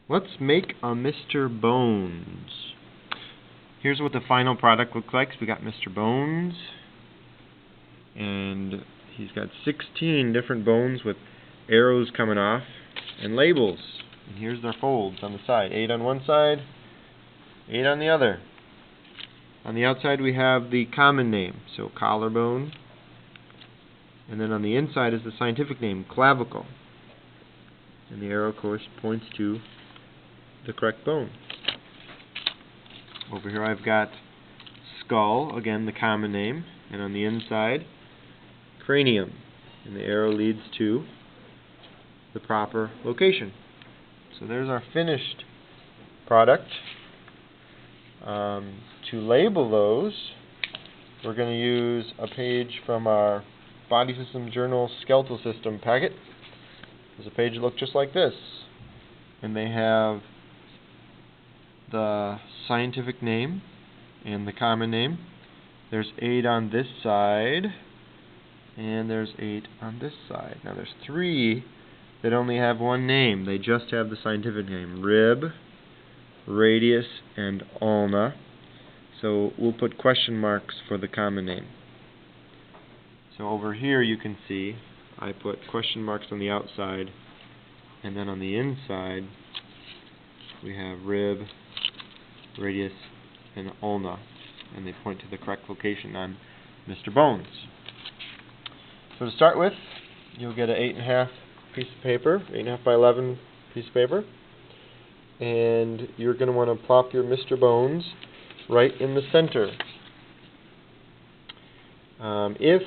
Let's make a Mr. Bones. Here's what the final product looks like. So we got Mr. Bones, and he's got 16 different bones with arrows coming off and labels. And here's their folds on the side. 8 on one side, 8 on the other. On the outside we have the common name, so collarbone. And then on the inside is the scientific name, clavicle. And the arrow, of course, points to the correct bone. Over here I've got skull, again the common name, and on the inside, cranium. And the arrow leads to the proper location. So there's our finished product. To label those, we're going to use a page from our Body Systems Journal Skeletal System packet. There's a page that looks just like this. And they have the scientific name and the common name. There's 8 on this side, and there's 8 on this side. Now there's 3 that only have one name. They just have the scientific name, rib, radius, and ulna. So we'll put question marks for the common name. So over here you can see I put question marks on the outside, and then on the inside we have rib, radius, and ulna, and they point to the correct location on Mr. Bones. So to start with, you'll get an 8.5 piece of paper, 8.5 by 11 piece of paper, and you're going to want to plop your Mr. Bones right in the center. If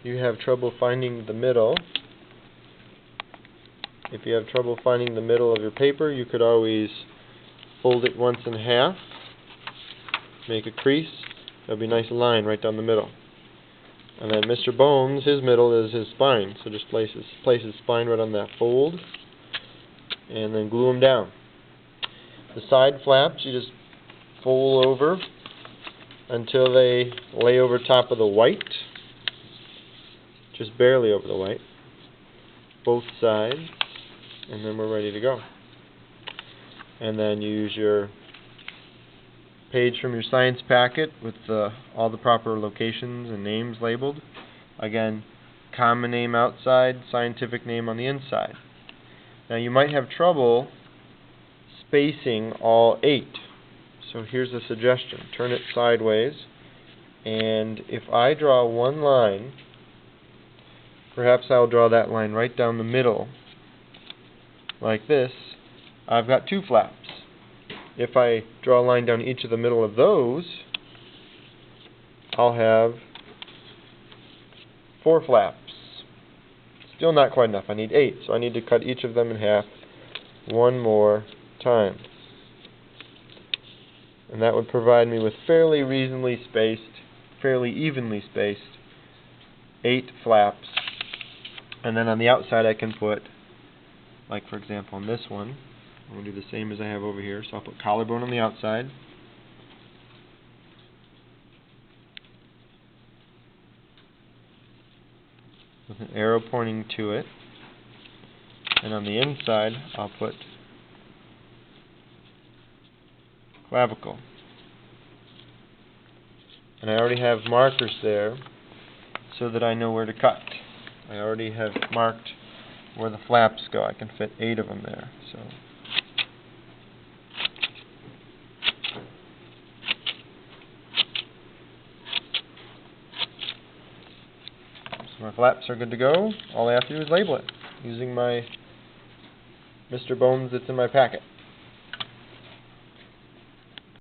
you have trouble finding the middle, of your paper, you could always fold it once in half, make a crease. There'll be a nice line right down the middle. And then Mr. Bones, his middle is his spine, so just place his spine right on that fold, and then glue them down. The side flaps you just fold over until they lay over top of the white, just barely over the white, both sides, and then we're ready to go. And then you use your page from your science packet with all the proper locations and names labeled. Again, common name outside, scientific name on the inside. Now you might have trouble spacing all 8. So here's a suggestion. Turn it sideways, and if I draw one line, perhaps I'll draw that line right down the middle, like this. I've got 2 flaps. If I draw a line down each of the middle of those, I'll have 4 flaps. Still not quite enough. I need 8, so I need to cut each of them in half one more time. And that would provide me with fairly evenly spaced 8 flaps. And then on the outside I can put, like for example on this one, I'm going to do the same as I have over here. So I'll put collarbone on the outside, with an arrow pointing to it. And on the inside I'll put clavicle. And I already have markers there so that I know where to cut. I already have marked where the flaps go. I can fit 8 of them there. So my flaps are good to go. All I have to do is label it using my Mr. Bones that's in my packet.